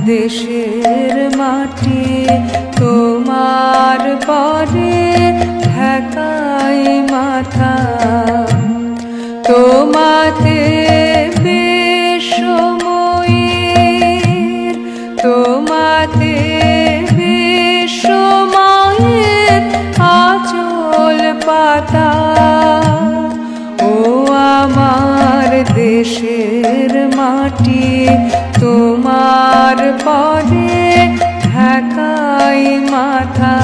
দেশের মাটি তোমার পরে ঢাকায় মাথা তোমাতে বিশ্বময়ের তোমাতে বিশ্বময়ের আঁচল পাতা ও আমার দেশের মাটি তোমার পরে ঢাকায় মাথা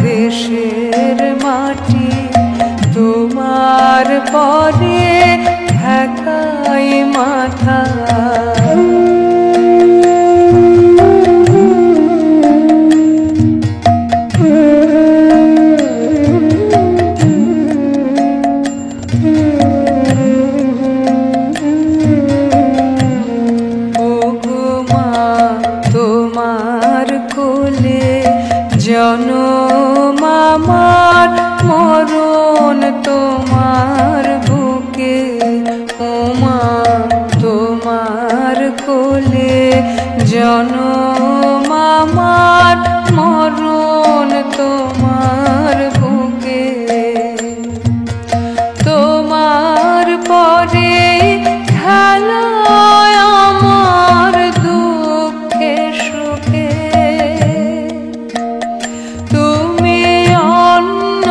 দেশের মাটি তোমার পরে ঢাকায় মাথা তোমার কোলে জনম আমার মরণ তোমার বুকে ওমা তোমার কোলে জনম আমার মরণ তোমার বুকে তোমার পরে খেলায় আমার দুঃখে সুখে তুমি অন্য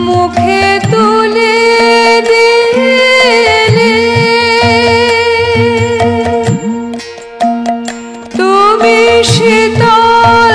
মুখে তুলে দিলে তুমি শীতল